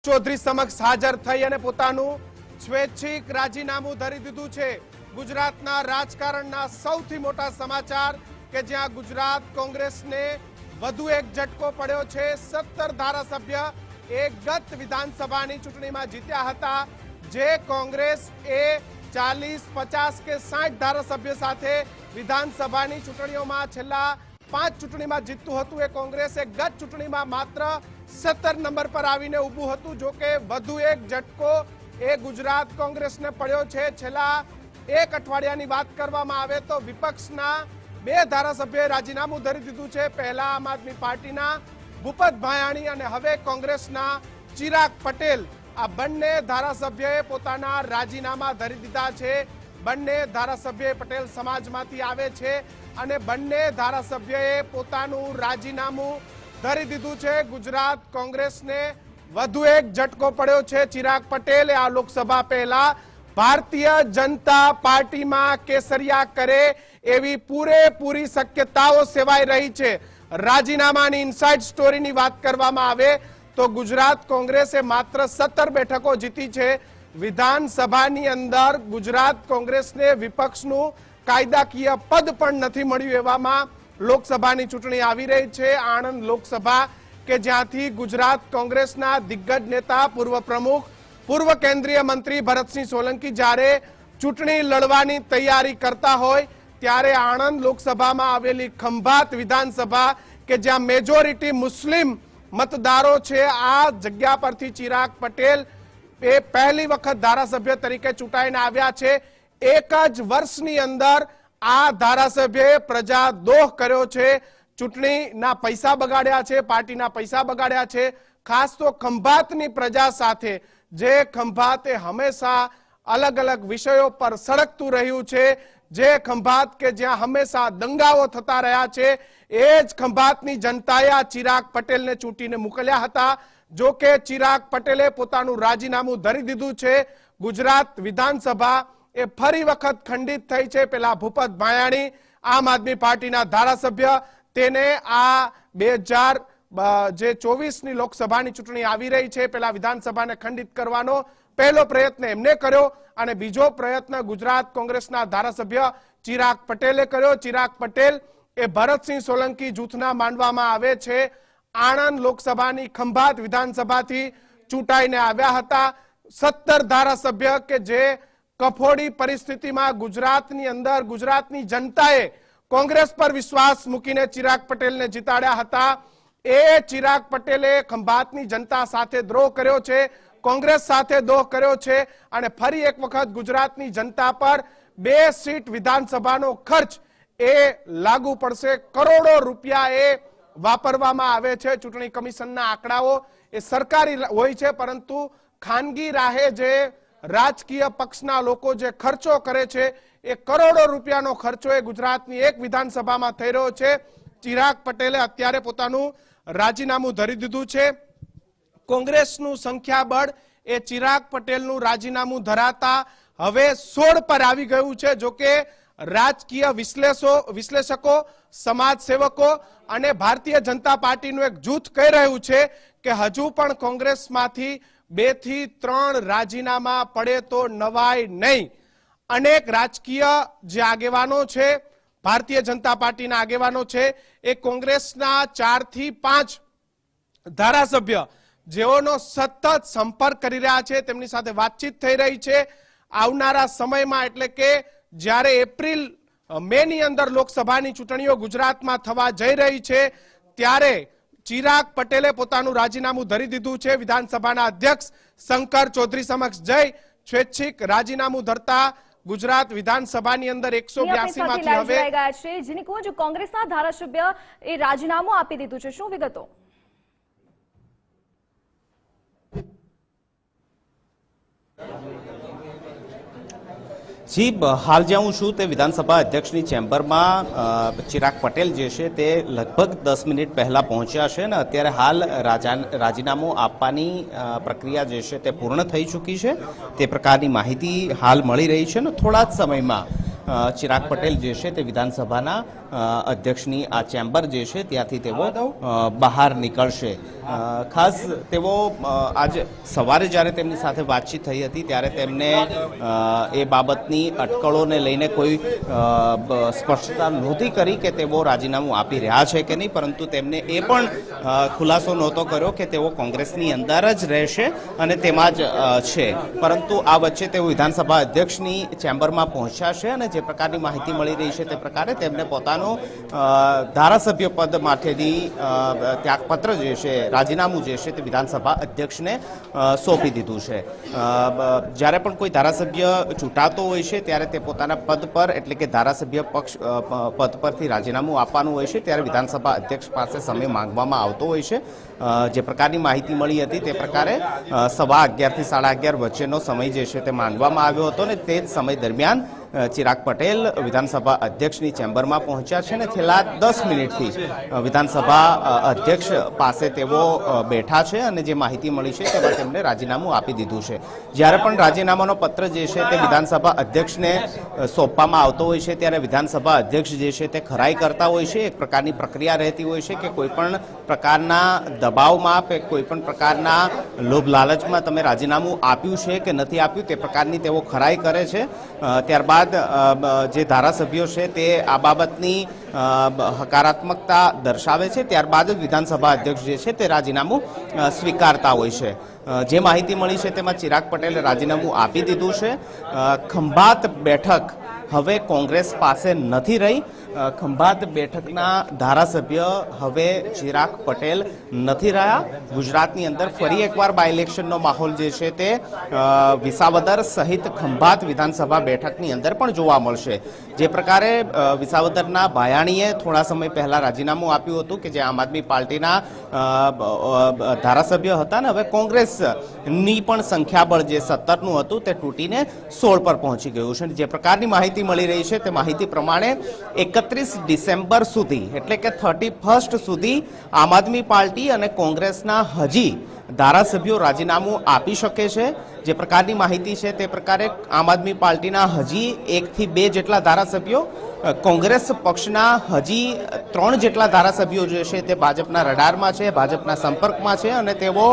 चौधरी समक्ष हाजर थई अने पोतानुं स्वेच्छिक राजीनामું धरी दीधुं छे। गुजरातना राजकारणना सौथी मोटा समाचार के ज्यां गुजरात कोंग्रेसने વધુ એક ઝટકો પડ્યો છે। 17 ધારાસભ્ય ગત વિધાનસભાની ચૂંટણીમાં જીત્યા હતા, જે કોંગ્રેસ એ 40, 50 કે 60 ધારાસભ્ય સાથે વિધાનસભાની ચૂંટણીઓમાં છેલ્લા 5 ચૂંટણીમાં જીતતું હતું। એ કોંગ્રેસે ગત ચૂંટણીમાં માત્ર 17 નંબર પર આવીને ઊભું હતું। જો કે વધુ એક ઝટકો એ ગુજરાત કોંગ્રેસને પડ્યો છે। છેલ્લા એક અઠવાડિયાની વાત કરવામાં આવે તો વિપક્ષના 2 ધારાસભ્યોએ રાજીનામું ધરી દીધું છે। પહેલા આમ આદમી પાર્ટીના ભૂપત ભાયાણી અને હવે કોંગ્રેસના ચિરાગ પટેલ, આ બંને ધારાસભ્યોએ પોતાના રાજીનામા ધરી દીધા છે। બંને ધારાસભ્ય પટેલ સમાજમાંથી આવે છે અને બંને ધારાસભ્યોએ પોતાનું રાજીનામું ધરી દીધું છે। ગુજરાત કોંગ્રેસને વધુ એક ઝટકો પડ્યો છે। ચિરાગ પટેલે આ લોકસભા પહેલા भारतीय जनता पार्टी में केसरिया करे एवी पूरेपूरी शक्यताओं सेवाई रही है। राजीनामानी इनसाइड स्टोरी बात करवामां आवे तो गुजरात कोंग्रेसे मात्र 17 बैठकों जीती है। विधानसभानी अंदर गुजरात कोंग्रेसने विपक्षनु कायदाकीय पद पण नथी मळ्युं। एवामां लोकसभानी चूंटणी आवी रही है। आणंद लोकसभा के ज्यांथी गुजरात कोंग्रेसना दिग्गज नेता पूर्व प्रमुख पूर्व केंद्रीय मंत्री भरतसिंह सोलंकी जारे चूंटणी लड़वानी तैयारी करता होय त्यारे आणंद लोकसभा में आवेली खंभात विधानसभा के ज्यां मेजोरिटी मुस्लिम मतदारों छे, आ जग्या परथी चिराग पटेल ए पहली वखत धारासभ्य तरीके चूंटाईने आव्या छे। एक ज वर्षनी अंदर आ धारासभ्ये प्रजाद्रोह कर्यो छे, चूंटणीना पैसा बगाड्या छे, पार्टीना पैसा बगाड्या छे। खास तो खंभातनी प्रजा साथे जे खंभाते हमेशा अलग अलग विषयों पर सड़कतुं रह्युं छे, जे खंभात के ज्यां हमेशा दंगाओ थता रह्या छे, एज खंभातनी जनताए चिराग पटेल ने चूंटीने मोकल्या हता। जो के चिराग पटेले पोतानुं राजीनामुं धरी दीधुं छे। गुजरात विधानसभा ए फरी वखत खंडित थई छे। पेला भूपत भायाणी आम आदमी पार्टीना धारासभ्य तेने आ 2024 ની લોકસભાની ચૂંટણી આવી રહી છે, પેલા વિધાનસભાને ખંડિત કરવાનો પહેલો પ્રયત્ન એમને કર્યો અને બીજો પ્રયત્ન ગુજરાત કોંગ્રેસના ધારાસભ્ય ચિરાગ પટેલે કર્યો। ચિરાગ પટેલ એ ભરતસિંહ સોલંકી જૂથના માનવામાં આવે છે। આણંદ લોકસભાની ખંભાત વિધાનસભાથી ચૂંટાઈને આવ્યા હતા। 17 ધારાસભ્ય કે જે કફોડી પરિસ્થિતિમાં ગુજરાતની અંદર ગુજરાતની જનતાએ કોંગ્રેસ પર વિશ્વાસ મૂકીને ચિરાગ પટેલને જીતાડ્યા હતા। ए चिराग पटेले खंभातनी जनता साथे द्रोह कर्यो छे, कोंग्रेस साथे द्रोह कर्यो छे अने फरी एक वखत गुजरातनी जनता पर 2 सीट विधानसभानो खर्च ए लागू पड़शे। करोड़ों रुपया ए वापरवामां आवे छे। चूंटणी कमिशनना आंकड़ाओ ए सरकारी होय छे, परंतु खानगी राहे जे राजकीय पक्षना लोको जे खर्चो करे छे ए करोड़ों रुपयानो खर्चो ए गुजरातनी एक विधानसभामां थई रह्यो छे। चिराग पटेले अत्यारे पोतानुं राजीनामुं धरी दीधुं छे। कोंग्रेसनुं संख्याबळ ए चिराग पटेलनुं राजीनामुं धराता हवे 16 पर आवी गयुं छे। जो के राजकीय विश्लेषको समाजसेवको अने भारतीय जनता पार्टीनुं एक जूथ कही रह्युं छे के हजू पण कोंग्रेसमांथी 2 થી 3 राजीनामा पड़े तो नवाय नहीं। अनेक राजकीय जे आगेवानो छे, भारतीय जनता पार्टी आगेवानो छे, ए कोंग्रेसना 4 થી 5 धारासभ्य जेओनो सतत संपर्क करी रह्या छे, तेमनी साथे वातचीत थई रही छे। आवनारा समयमां एटले के ज्यारे एप्रिल मे नी अंदर लोकसभानी चूंटणीओ गुजरातमां थवा जई रही छे त्यारे चिराग पटेले पोतानुं राजीनामुं धरी दीधुं छे। विधानसभाना अध्यक्ष शंकर चौधरी समक्ष जई स्वैच्छिक राजीनामुं धरता गुजरात विधानसभा अंदर 182 मांथी हवे जेने कहूं जो कांग्रेसना धारासभ्य ए राजीनामुं आपी दीधुं छे, शुं विगतो? जी हाल ज्यां हूँ छूं ते विधानसभा अध्यक्षनी चेम्बरमां चिराग पटेल जे छे ते लगभग 10 मिनिट पहला पहोंच्या छे ने अत्यारे हाल राजीनामुं आपवानी प्रक्रिया जे छे ते पूर्ण थई चूकी छे ते प्रकारनी माहिती हाल मळी रही छे ने थोड़ा ज समयमां ચિરાગ પટેલ જે છે તે વિધાનસભાના અધ્યક્ષની આ ચેમ્બર જે છે ત્યાંથી તેઓ બહાર નીકળશે. ખાસ તેઓ આજ સવારે જ્યારે તેમની સાથે વાતચીત થઈ હતી ત્યારે તેમને એ બાબતની અટકળોને લઈને કોઈ સ્પષ્ટતા નહોતી કરી કે તેઓ રાજીનામું આપી રહ્યા છે કે નહીં, પરંતુ તેમને એ પણ ખુલાસો નહોતો કર્યો કે તેઓ કોંગ્રેસની અંદર જ રહેશે અને તેમાં જ છે. પરંતુ આ વચ્ચે તેઓ વિધાનસભા અધ્યક્ષની ચેમ્બરમાં પહોંચ્યા છે અને જે પ્રકારની માહિતી મળી રહી છે તે પ્રકારે તેમને પોતાનો ધારાસભ્ય પદ માટેની ત્યાગપત્ર જે છે, રાજીનામું જે છે તે વિધાનસભા અધ્યક્ષને સોંપી દીધું છે. જ્યારે પણ કોઈ ધારાસભ્ય ચૂંટાતો હોય છે ત્યારે તે પોતાના પદ પર એટલે કે ધારાસભ્ય પક્ષ પદ પરથી રાજીનામું આપવાનું હોય છે ત્યારે વિધાનસભા અધ્યક્ષ પાસે સમય માંગવામાં આવતો હોય છે. જે પ્રકારની માહિતી મળી હતી તે પ્રકારે 11:15 થી 11:30 વચ્ચેનો સમય જે છે તે માંગવામાં આવ્યો હતો અને તે જ સમય દરમિયાન ચિરાગ પટેલ વિધાનસભા અધ્યક્ષની ચેમ્બરમાં પહોંચ્યા છે અને છેલ્લા 10 મિનિટથી વિધાનસભા અધ્યક્ષ પાસે તેઓ બેઠા છે અને જે માહિતી મળી છે તેમાં તેમને રાજીનામું આપી દીધું છે. જ્યારે પણ રાજીનામાનો પત્ર જે છે તે વિધાનસભા અધ્યક્ષને સોંપવામાં આવતો હોય છે ત્યારે વિધાનસભા અધ્યક્ષ જે છે તે ખરાઈ કરતા હોય છે. એક પ્રકારની પ્રક્રિયા રહેતી હોય છે કે કોઈ પણ પ્રકારના દબાવમાં કે કોઈ પણ પ્રકારના લોભ લાલચમાં તમે રાજીનામું આપ્યું છે કે નથી આપ્યું તે પ્રકારની તેઓ ખરાઈ કરે છે. ત્યારબાદ જે ધારાસભ્યો છે તે આ બાબતની હકારાત્મકતા દર્શાવે છે, ત્યારબાદ જ વિધાનસભા અધ્યક્ષ જે છે તે રાજીનામું સ્વીકારતા હોય છે. જે માહિતી મળી છે તેમાં ચિરાગ પટેલે રાજીનામું આપી દીધું છે. ખંભાત બેઠક હવે કોંગ્રેસ પાસે નથી રહી. ખંભાત બેઠકના ધારાસભ્ય હવે ચિરાગ પટેલ નથી રહ્યા. ગુજરાતની અંદર ફરી એકવાર બાય ઇલેક્શનનો માહોલ જે છે તે વિસાવદર સહિત ખંભાત વિધાનસભા બેઠકની અંદર પણ જોવા મળશે. જે પ્રકારે વિસાવદરના ભાયાણીએ થોડા સમય પહેલા રાજીનામું આપ્યું હતું કે જે આમ આદમી પાર્ટીના ધારાસભ્ય હતા ને હવે કોંગ્રેસની પણ સંખ્યાબળ જે 17નું હતું તે તૂટીને 16 પર પહોંચી ગયું છે. જે પ્રકારની માહિતી મળી રહી છે તે માહિતી પ્રમાણે 31 ડિસેમ્બર સુધી એટલે કે 31st સુધી આમ આદમી પાર્ટી અને કોંગ્રેસના હજી ધારાસભ્યો રાજીનામું આપી શકે છે. જે પ્રકારની માહિતી છે તે પ્રકારે આમ આદમી પાર્ટીના હજી 1 થી 2 જેટલા ધારાસભ્યો, કોંગ્રેસ પક્ષના હજી 3 જેટલા ધારાસભ્યો જે છે તે ભાજપના રડારમાં છે, ભાજપના સંપર્કમાં છે અને તેઓ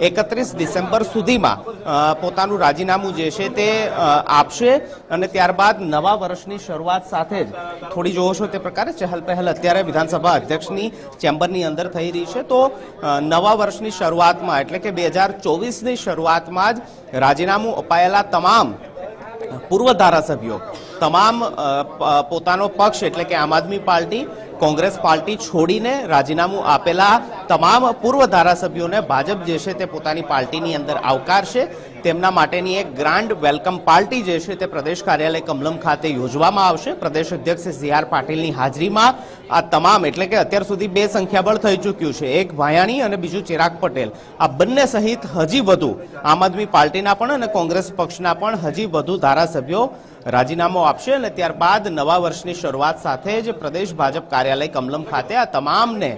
31 ડિસેમ્બર સુધીમાં પોતાનું રાજીનામું જે છે તે આપશે અને ત્યારબાદ નવા વર્ષની શરૂઆત સાથે જ થોડી જોવો છો તે પ્રકારે ચહલપહલ અત્યારે વિધાનસભા અધ્યક્ષની ચેમ્બરની અંદર થઈ રહી છે. તો નવા વર્ષની શરૂઆતમાં એટલે કે 2024ની શરૂઆતમાં જ રાજીનામું અપાયેલા તમામ પૂર્વ ધારાસભ્યો તમામ પોતાનો પક્ષ એટલે કે આમ આદમી પાર્ટી, કોંગ્રેસ પાર્ટી છોડીને રાજીનામું આપેલા તમામ પૂર્વ ધારાસભ્યોને ભાજપ જે છે તે પોતાની પાર્ટીની અંદર આવકારશે. તેમના માટેની એક ગ્રાન્ડ વેલકમ પાર્ટી જે છે તે પ્રદેશ કાર્યાલય કમલમ ખાતે યોજવામાં આવશે. પ્રદેશ અધ્યક્ષ CR પાટીલની હાજરીમાં આ તમામ એટલે કે અત્યાર સુધી 2 સંખ્યાબળ થઈ ચૂક્યું છે, એક ભાયાણી અને બીજું ચિરાગ પટેલ. આ બંને સહિત હજી વધુ આમ આદમી પાર્ટીના પણ અને કોંગ્રેસ પક્ષના પણ હજી વધુ ધારાસભ્યો રાજીનામું આપશે અને ત્યારબાદ નવા વર્ષની શરૂઆત સાથે જ પ્રદેશ ભાજપ કાર્યાલય કમલમ ખાતે આ તમામને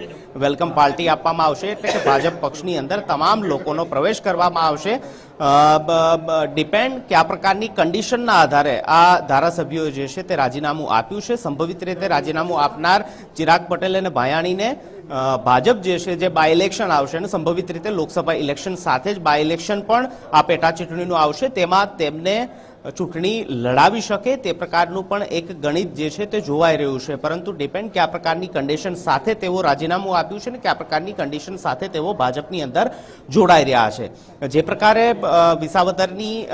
વેલકમ પાર્ટી આપવામાં આવશે. એટલે કે ભાજપ પક્ષની અંદર તમામ લોકોનો પ્રવેશ કરવામાં આવશે. ડિપેન્ડ કયા પ્રકારની કન્ડિશનના આધારે આ ધારાસભ્યોએ જે છે તે રાજીનામું આપ્યું છે. સંભવિત રીતે રાજીનામું આપનાર ચિરાગ પટેલ અને ભાયાણીને ભાજપ જે છે જે બાય ઇલેક્શન આવશે અને સંભવિત રીતે લોકસભા ઇલેક્શન સાથે જ બાય ઇલેક્શન પણ આ પેટા ચૂંટણીનું આવશે, તેમાં તેમને ચૂંટણી લડાવી શકે તે પ્રકારનું પણ એક ગણિત જે છે તે જોવાઈ રહ્યું છે. પરંતુ ડિપેન્ડ કયા પ્રકારની કન્ડિશન સાથે તેઓ રાજીનામું આપ્યું છે અને કયા પ્રકારની કન્ડિશન સાથે તેઓ ભાજપની અંદર જોડાઈ રહ્યા છે. જે પ્રકારે વિસાવદરની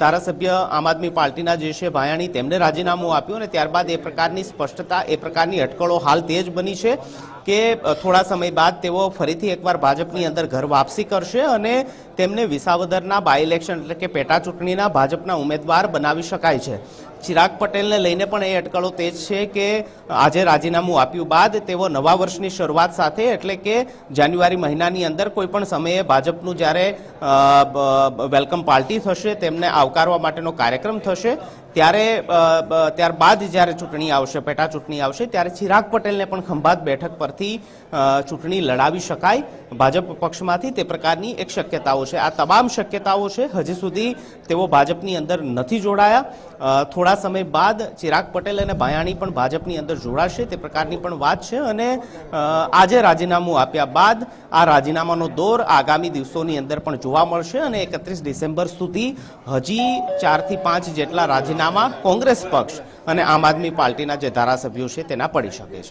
ધારાસભ્ય આમ આદમી પાર્ટીના જે છે ભાયાણી તેમને રાજીનામું આપ્યું અને ત્યારબાદ એ પ્રકારની સ્પષ્ટતા, એ પ્રકારની અટકળો હાલ તે જ બની છે કે થોડા સમય બાદ તેઓ ફરીથી એકવાર ભાજપની અંદર ઘર વાપસી કરશે અને તેમને વિસાવદરના બાય ઇલેક્શન એટલે કે પેટા ચૂંટણીના ભાજપના ઉમેદવાર બનાવી શકાય છે. ચિરાગ પટેલને લઈને પણ એ અટકળો તે જ છે કે આજે રાજીનામું આપ્યું બાદ તેઓ નવા વર્ષની શરૂઆત સાથે એટલે કે જાન્યુઆરી મહિનાની અંદર કોઈ પણ સમયે ભાજપનું જ્યારે વેલકમ પાર્ટી થશે, તેમને આવકારવા માટેનો કાર્યક્રમ થશે, ત્યારબાદ જ્યારે ચૂંટણી આવશે, પેટા ચૂંટણી આવશે, ત્યારે ચિરાગ પટેલને પણ ખંભાત બેઠક પરથી ચૂંટણી લડાવી શકાય ભાજપ પક્ષમાંથી તે પ્રકારની એક શક્યતાઓ છે. આ તમામ શક્યતાઓ છે. હજી સુધી તેઓ ભાજપની અંદર નથી જોડાયા. થોડા થોડા સમય બાદ ચિરાગ પટેલ અને ભાયાણી પણ ભાજપની અંદર જોડાશે તે પ્રકારની પણ વાત છે અને આજે રાજીનામું આપ્યા બાદ આ રાજીનામાનો દોર આગામી દિવસોની અંદર પણ જોવા મળશે અને 31 ડિસેમ્બર સુધી હજી 4 થી 5 જેટલા રાજીનામા કોંગ્રેસ પક્ષ અને આમ આદમી પાર્ટીના જે ધારાસભ્યો છે તેના પડી શકે છે.